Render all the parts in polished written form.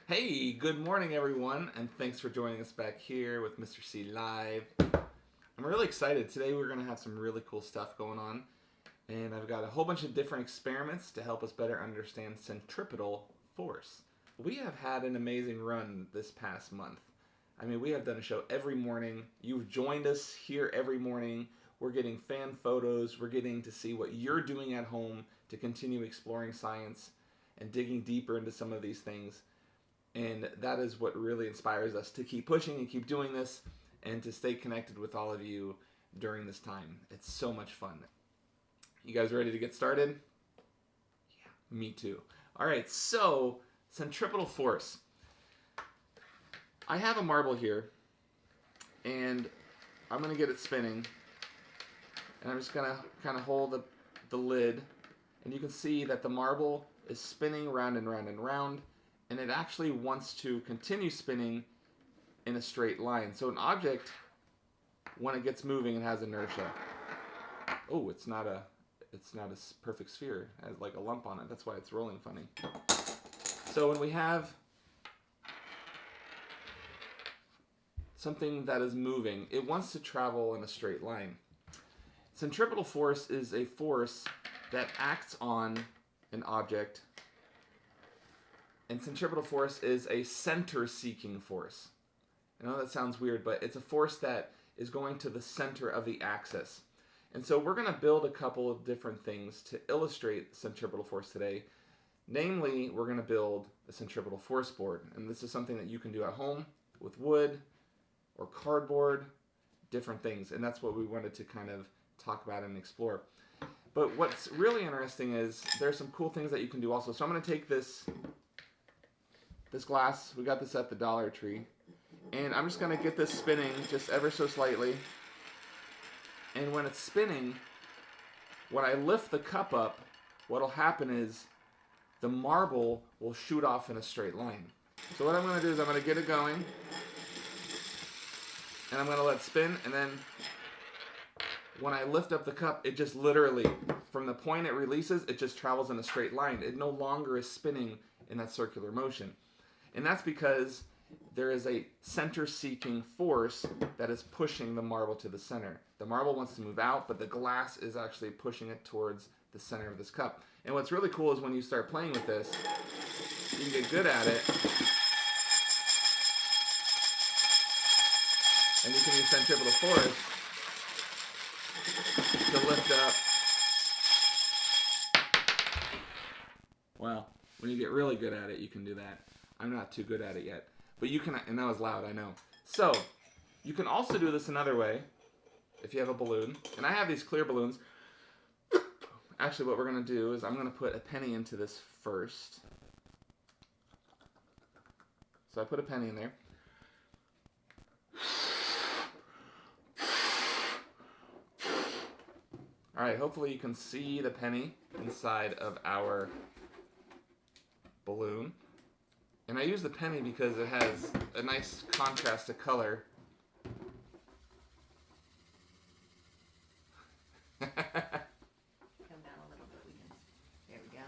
Hey, good morning everyone, and thanks for joining us back here with Mr. C Live. I'm really excited. Today we're going to have some really cool stuff going on, and I've got a whole bunch of different experiments to help us better understand centripetal force. We have had an amazing run this past month. I mean, we have done a show every morning. You've joined us here every morning. We're getting fan photos. We're getting to see what you're doing at home to continue exploring science and digging deeper into some of these things. And that is what really inspires us to keep pushing and keep doing this and to stay connected with all of you during this time. It's so much fun. You guys ready to get started? Yeah, me too. All right, so centripetal force. I have a marble here, and I'm going to get it spinning. And I'm just going to kind of hold the lid, and you can see that the marble is spinning round and round and round. And it actually wants to continue spinning in a straight line. So an object, when it gets moving, it has inertia. Oh, it's not a perfect sphere. It has like a lump on it. That's why it's rolling funny. So when we have something that is moving, it wants to travel in a straight line. Centripetal force is a force that acts on an object. And centripetal force is a center-seeking force. I know that sounds weird, but it's a force that is going to the center of the axis. And so we're going to build a couple of different things to illustrate centripetal force today. Namely, we're going to build a centripetal force board. And this is something that you can do at home with wood or cardboard, different things. And that's what we wanted to kind of talk about and explore. But what's really interesting is there's some cool things that you can do also. So I'm going to take this glass, we got this at the Dollar Tree, and I'm just going to get this spinning just ever so slightly. And when it's spinning, when I lift the cup up, what'll happen is the marble will shoot off in a straight line. So what I'm going to do is I'm going to get it going, and I'm going to let it spin, and then when I lift up the cup, it just literally, from the point it releases, it just travels in a straight line. It no longer is spinning in that circular motion. And that's because there is a center-seeking force that is pushing the marble to the center. The marble wants to move out, but the glass is actually pushing it towards the center of this cup. And what's really cool is when you start playing with this, you can get good at it. And you can use centripetal force to lift up. Wow. When you get really good at it, you can do that. I'm not too good at it yet. But you can, and that was loud, I know. So, you can also do this another way, if you have a balloon. And I have these clear balloons. Actually, what we're going to do is I'm going to put a penny into this first. So I put a penny in there. Alright, hopefully you can see the penny inside of our balloon. And I use the penny because it has a nice contrast of color. Come down a little bit. There we go.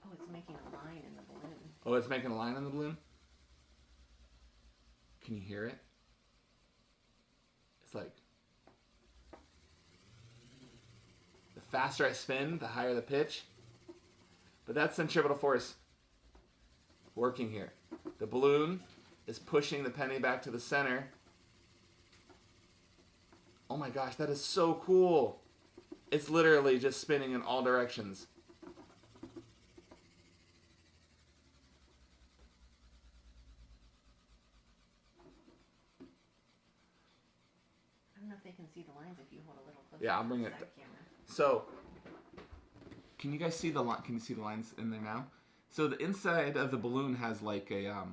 Oh, it's making a line in the balloon. Oh, it's making a line in the balloon? Can you hear it? It's like, the faster I spin, the higher the pitch. But that's centripetal force working here. The balloon is pushing the penny back to the center. Oh my gosh, that is so cool. It's literally just spinning in all directions. I don't know if they can see the lines if you hold a little closer. Yeah, I'll bring it. Camera. So, can you guys see the line? Can you see the lines in there now? So the inside of the balloon has like a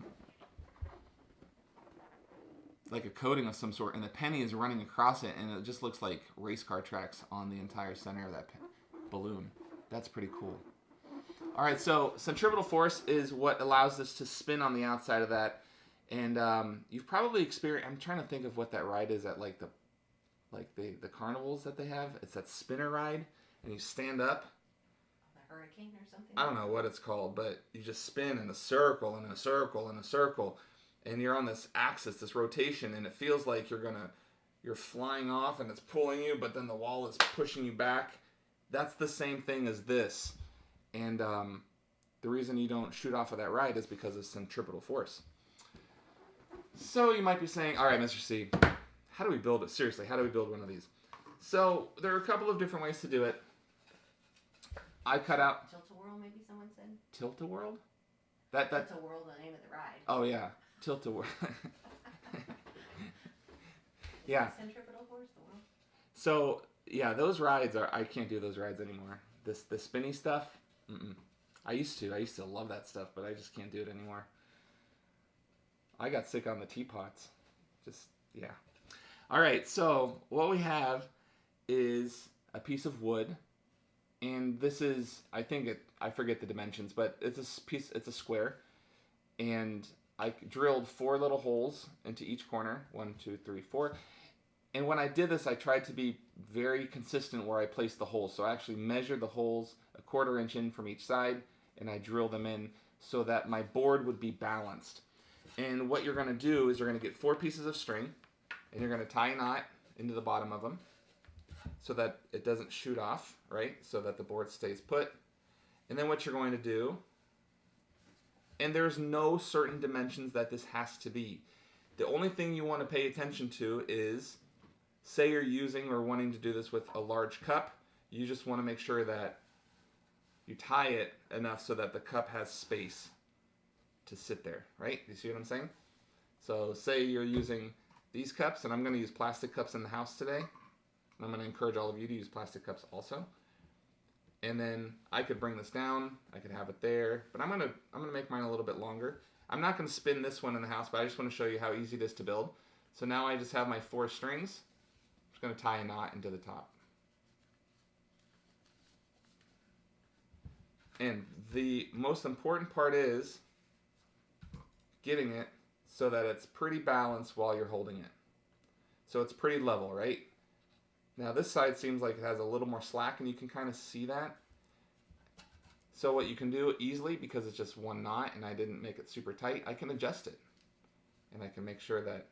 coating of some sort, and the penny is running across it, and it just looks like race car tracks on the entire center of that balloon. That's pretty cool. All right, so centripetal force is what allows this to spin on the outside of that, and you've probably experienced. I'm trying to think of what that ride is at, like the carnivals that they have. It's that spinner ride, and you stand up, hurricane or something? I don't know what it's called, but you just spin in a circle and a circle and a circle, and you're on this axis, this rotation, and it feels like you're flying off and it's pulling you, but then the wall is pushing you back. That's the same thing as this. And the reason you don't shoot off of that ride is because of centripetal force. So you might be saying, all right, Mr. C, how do we build it? Seriously, how do we build one of these? So there are a couple of different ways to do it. I cut out... Tilt-a-whirl, maybe someone said? Tilt-a-whirl? Tilt-a-whirl, the name of the ride. Oh, yeah. Tilt-a-whirl. Yeah. Centripetal Force, the whirl. So, yeah, those rides I can't do those rides anymore. The spinny stuff, I used to love that stuff, but I just can't do it anymore. I got sick on the teapots. Yeah. All right, so what we have is a piece of wood, and this is, I forget the dimensions, but it's a square, and I drilled 4 little holes into each corner, 1, 2, 3, 4. And when I did this, I tried to be very consistent where I placed the holes. So I actually measured the holes 1/4 inch in from each side, and I drilled them in so that my board would be balanced. And what you're going to do is you're going to get 4 pieces of string, and you're going to tie a knot into the bottom of them so that it doesn't shoot off, right? So that the board stays put. And then what you're going to do, and there's no certain dimensions that this has to be. The only thing you want to pay attention to is, say you're using or wanting to do this with a large cup, you just want to make sure that you tie it enough so that the cup has space to sit there, right? You see what I'm saying? So say you're using these cups, and I'm going to use plastic cups in the house today. And I'm going to encourage all of you to use plastic cups also. And then I could bring this down, I could have it there, but I'm gonna make mine a little bit longer. I'm not gonna spin this one in the house, but I just want to show you how easy it is to build. So now I just have my 4 strings. I'm just gonna tie a knot into the top. And the most important part is getting it so that it's pretty balanced while you're holding it. So it's pretty level, right? Now this side seems like it has a little more slack, and you can kind of see that. So what you can do easily, because it's just 1 knot and I didn't make it super tight, I can adjust it. And I can make sure that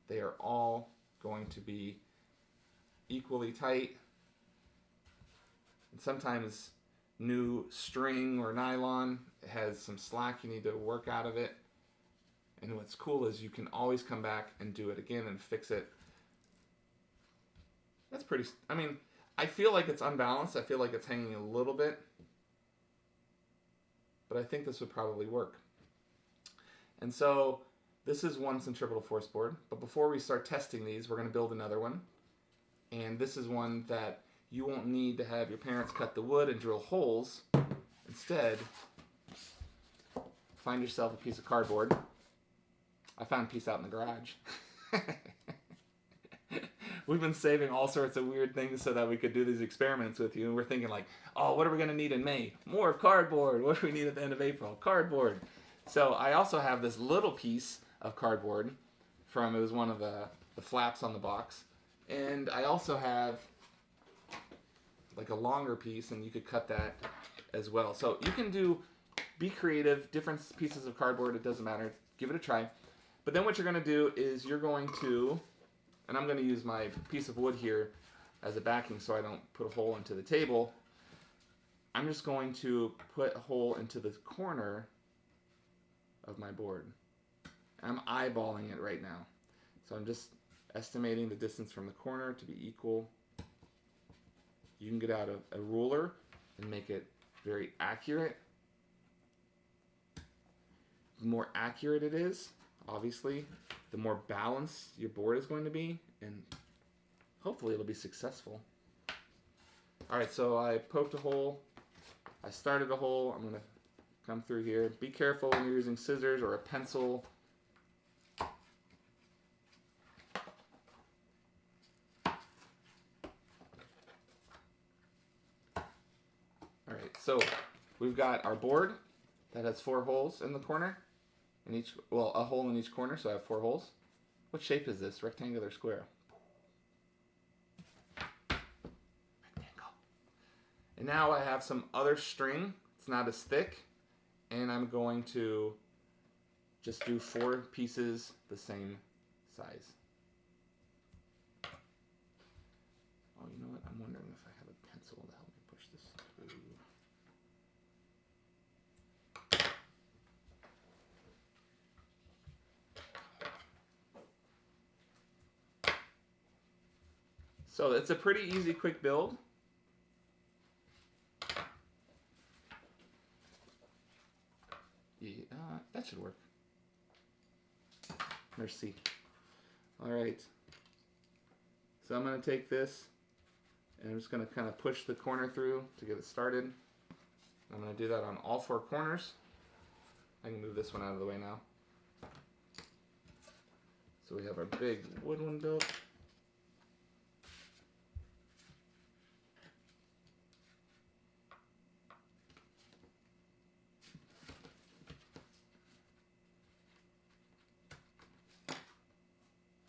they are all going to be equally tight. And sometimes new string or nylon has some slack, you need to work out of it. And what's cool is you can always come back and do it again and fix it. That's pretty, I feel like it's unbalanced. I feel like it's hanging a little bit. But I think this would probably work. And so this is one centripetal force board. But before we start testing these, we're going to build another one. And this is one that you won't need to have your parents cut the wood and drill holes. Instead, find yourself a piece of cardboard. I found a piece out in the garage. We've been saving all sorts of weird things so that we could do these experiments with you. And we're thinking like, oh, what are we going to need in May? More cardboard. What do we need at the end of April? Cardboard. So I also have this little piece of cardboard it was one of the flaps on the box. And I also have like a longer piece, and you could cut that as well. So you can be creative, different pieces of cardboard, it doesn't matter. Give it a try. But then what you're going to do is you're going to, and I'm going to use my piece of wood here as a backing so I don't put a hole into the table. I'm just going to put a hole into the corner of my board. I'm eyeballing it right now. So I'm just estimating the distance from the corner to be equal. You can get out a ruler and make it very accurate. The more accurate it is, obviously, the more balanced your board is going to be, and hopefully it'll be successful. Alright, so I poked a hole. I started a hole. I'm going to come through here. Be careful when you're using scissors or a pencil. Alright, so we've got our board that has 4 holes in the corner. A hole in each corner, so I have 4 holes. What shape is this? Rectangular, square? Rectangle. And now I have some other string. It's not as thick. And I'm going to just do 4 pieces the same size. Oh, you know what? I'm wondering if I have a pencil to help me push this through. So it's a pretty easy, quick build. Yeah, that should work. Merci. All right. So I'm going to take this and I'm just going to kind of push the corner through to get it started. I'm going to do that on all 4 corners. I can move this one out of the way now. So we have our big wood one built.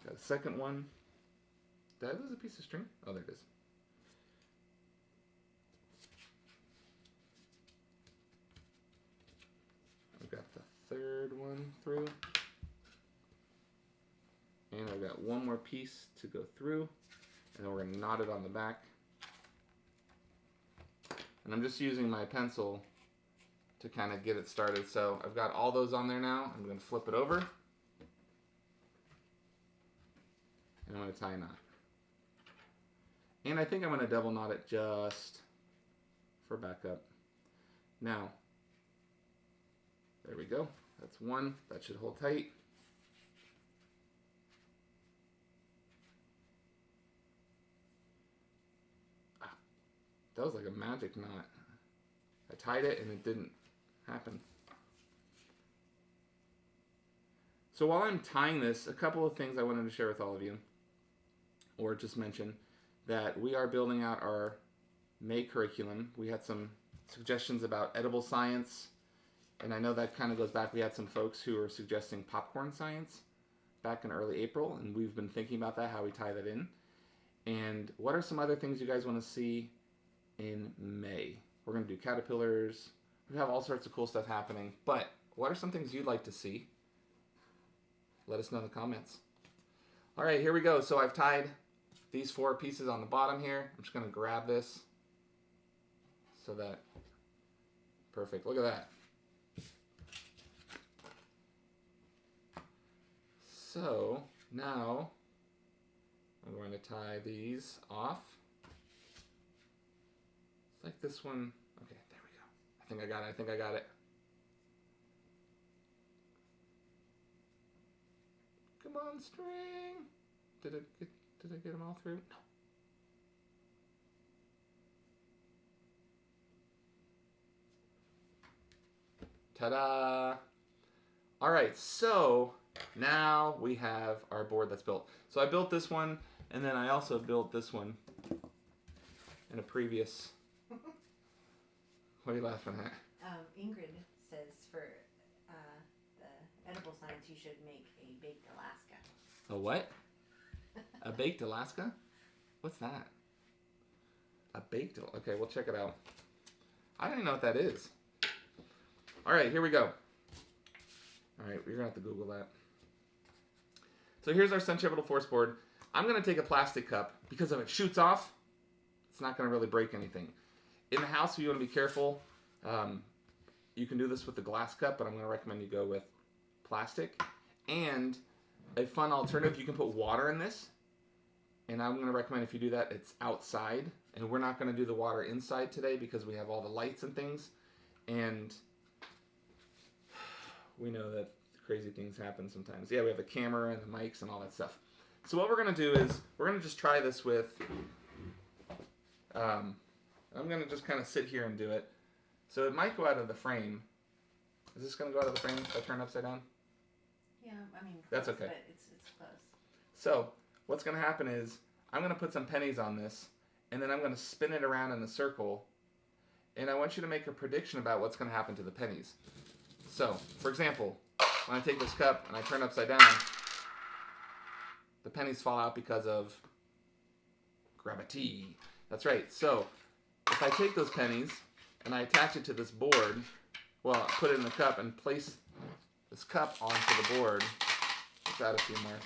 Got a second one. Did I lose a piece of string? Oh, there it is. I've got the third one through. And I've got one more piece to go through. And then we're going to knot it on the back. And I'm just using my pencil to kind of get it started. So I've got all those on there now. I'm going to flip it over. And I'm going to tie a knot. And I think I'm going to double knot it just for backup. Now, there we go. That's one. That should hold tight. That was like a magic knot. I tied it and it didn't happen. So while I'm tying this, a couple of things I wanted to share with all of you, or just mention, that we are building out our May curriculum. We had some suggestions about edible science, and I know that kind of goes back. We had some folks who were suggesting popcorn science back in early April, and we've been thinking about that, how we tie that in. And what are some other things you guys want to see in May? We're going to do caterpillars. We have all sorts of cool stuff happening, but what are some things you'd like to see? Let us know in the comments. All right, here we go. So I've tied these 4 pieces on the bottom here. I'm just going to grab this so that, perfect. Look at that. So now I'm going to tie these off. It's like this one. Okay, there we go. I think I got it. Come on, string. Did I get them all through? No. Ta-da! All right, so now we have our board that's built. So I built this one, and then I also built this one in a previous. What are you laughing at? Ingrid says for the edible science, you should make a baked Alaska. A what? A baked Alaska? What's that? A baked... Okay, we'll check it out. I don't even know what that is. All right, here we go. All right, we're going to have to Google that. So here's our Centripetal Force board. I'm going to take a plastic cup. Because if it shoots off, it's not going to really break anything. In the house, you want to be careful. You can do this with the glass cup, but I'm going to recommend you go with plastic. And a fun alternative, you can put water in this. And I'm going to recommend if you do that, it's outside. And we're not going to do the water inside today because we have all the lights and things. And we know that crazy things happen sometimes. Yeah, we have the camera and the mics and all that stuff. So what we're going to do is we're going to just try this with... I'm going to just kind of sit here and do it. So it might go out of the frame. Is this going to go out of the frame if I turn it upside down? Yeah, I mean... That's close, okay. But it's close. So what's going to happen is I'm going to put some pennies on this, and then I'm going to spin it around in a circle, and I want you to make a prediction about what's going to happen to the pennies. So, for example, when I take this cup and I turn it upside down, the pennies fall out because of gravity. That's right. So if I take those pennies and I attach it to this board, well, I put it in the cup and place this cup onto the board. Let's add a few more.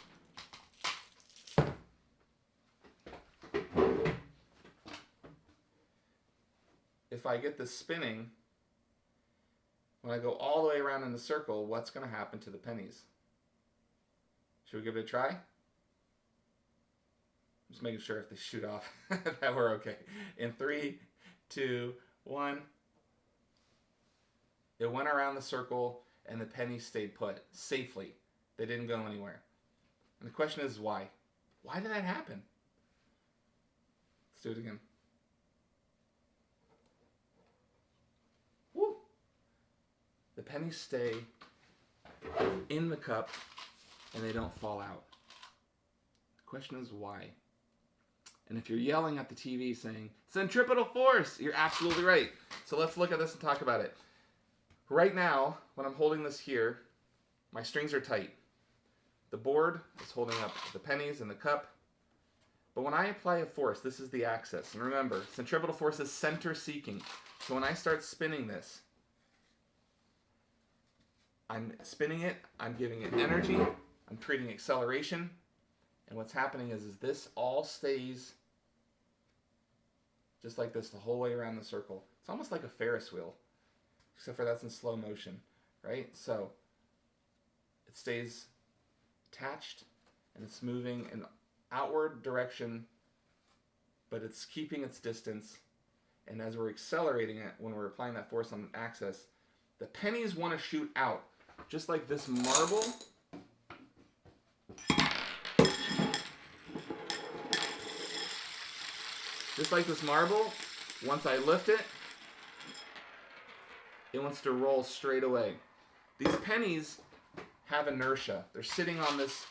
If I get this spinning, when I go all the way around in the circle, what's going to happen to the pennies? Should we give it a try? Just making sure if they shoot off that we're okay. In 3, 2, 1. It went around the circle and the pennies stayed put safely. They didn't go anywhere. And the question is why? Why did that happen? Let's do it again. Woo! The pennies stay in the cup and they don't fall out. The question is why? And if you're yelling at the TV saying, Centripetal Force, you're absolutely right. So let's look at this and talk about it. Right now, when I'm holding this here, my strings are tight. The board is holding up the pennies and the cup. But when I apply a force, this is the axis. And remember, centripetal force is center seeking. So when I start spinning this, I'm spinning it, I'm giving it energy, I'm creating acceleration. And what's happening is this all stays just like this the whole way around the circle. It's almost like a Ferris wheel, except for that's in slow motion, right? So it stays attached and it's moving in outward direction, but it's keeping its distance. And as we're accelerating it, when we're applying that force on the axis, the pennies want to shoot out, just like this marble. Just like this marble, once I lift it, it wants to roll straight away. These pennies have inertia. They're sitting on this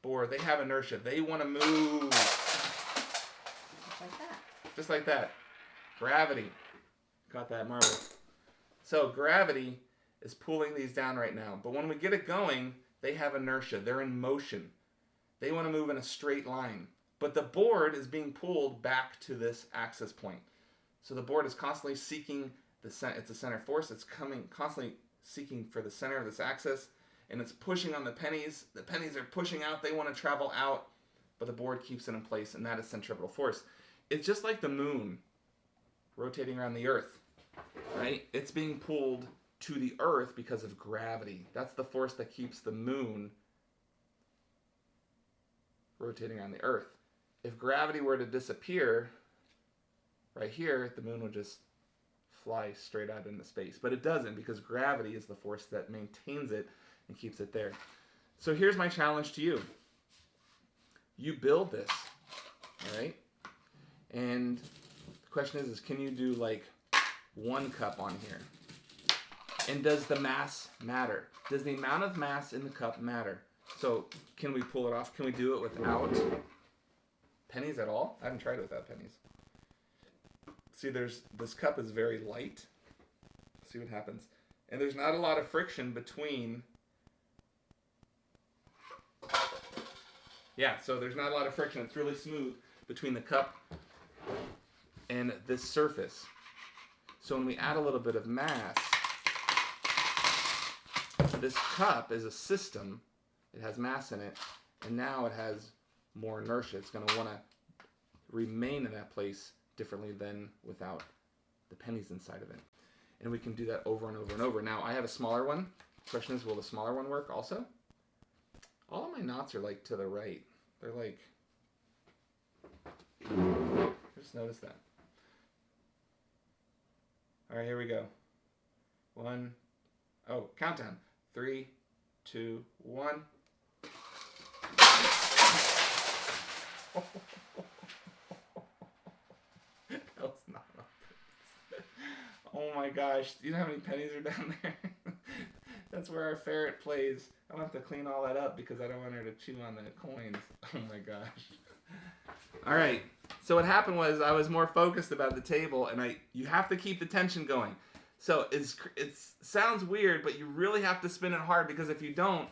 board. They have inertia. They want to move. Just like that. Just like that. Gravity. Got that marble. So gravity is pulling these down right now. But when we get it going, they have inertia. They're in motion. They want to move in a straight line. But the board is being pulled back to this axis point. So the board is constantly seeking it's a center force. It's constantly seeking for the center of this axis, and it's pushing on the pennies. The pennies are pushing out. They want to travel out, but the board keeps it in place, and that is centripetal force. It's just like the moon rotating around the earth, right? It's being pulled to the earth because of gravity. That's the force that keeps the moon rotating around the earth. If gravity were to disappear right here, the moon would just fly straight out into space. But it doesn't, because gravity is the force that maintains it and keeps it there. So here's my challenge to you. You build this, all right? And the question is can you do like one cup on here? And does the mass matter? Does the amount of mass in the cup matter? So can we pull it off? Can we do it without pennies at all? I haven't tried it without pennies. See, this cup is very light. See what happens. And there's not a lot of friction between. Yeah, so there's not a lot of friction. It's really smooth between the cup and this surface. So when we add a little bit of mass, this cup is a system. It has mass in it, and now it has more inertia. It's going to want to remain in that place differently than without the pennies inside of it. And we can do that over and over and over. Now, I have a smaller one. The question is, will the smaller one work also? All of my knots are like to the right. They're like, just notice that. All right, here we go. Countdown. 3, 2, 1. That was not on purpose. Oh my gosh. Do you know how many pennies are down there? That's where our ferret plays. I don't have to clean all that up because I don't want her to chew on the coins. Oh my gosh. All right. So what happened was I was more focused about the table, and you have to keep the tension going. So it sounds weird, but you really have to spin it hard, because if you don't,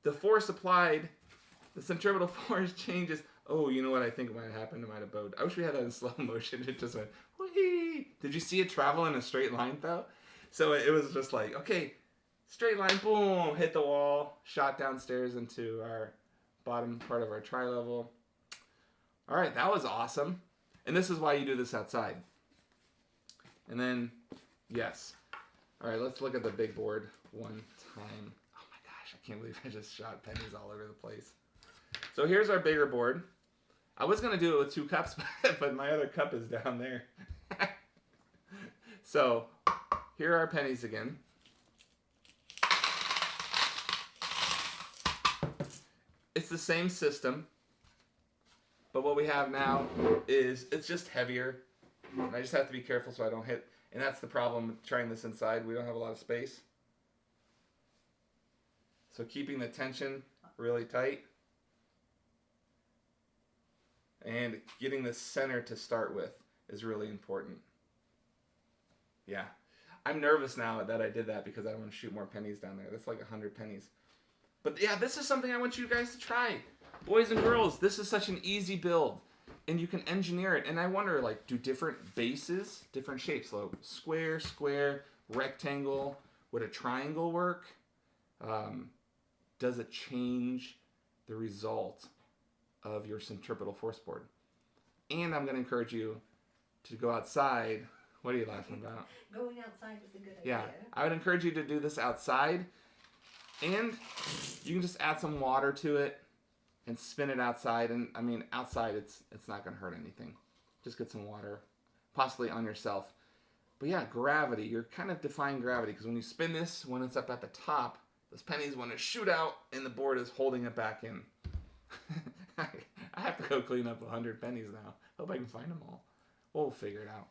the force applied, the centripetal force changes Oh, you know what I think might have happened to my boat? I wish we had that in slow motion. It just went, whee! Did you see it travel in a straight line, though? So it was just like, okay, straight line, boom, hit the wall, shot downstairs into our bottom part of our tri-level. All right, that was awesome. And this is why you do this outside. And then, yes. All right, let's look at the big board one time. Oh my gosh, I can't believe I just shot pennies all over the place. So here's our bigger board. I was going to do it with 2 cups, but my other cup is down there. So here are our pennies again. It's the same system, but what we have now is it's just heavier. And I just have to be careful so I don't hit. And that's the problem with trying this inside. We don't have a lot of space. So keeping the tension really tight. And getting the center to start with is really important. Yeah. I'm nervous now that I did that because I don't want to shoot more pennies down there. That's like 100 pennies. But yeah, this is something I want you guys to try. Boys and girls, this is such an easy build. And you can engineer it. And I wonder, like, do different bases, different shapes, like square, square, rectangle, would a triangle work? Does it change the result of your centripetal force board? And I'm going to encourage you to go outside. What are you laughing about? Going outside is a good Yeah, idea. I would encourage you to do this outside. And you can just add some water to it and spin it outside. And I mean, outside it's not going to hurt anything. Just get some water, possibly on yourself. But yeah, gravity. You're kind of defying gravity because when you spin this, when it's up at the top, those pennies want to shoot out and the board is holding it back in. I have to go clean up 100 pennies now. Hope I can find them all. We'll figure it out.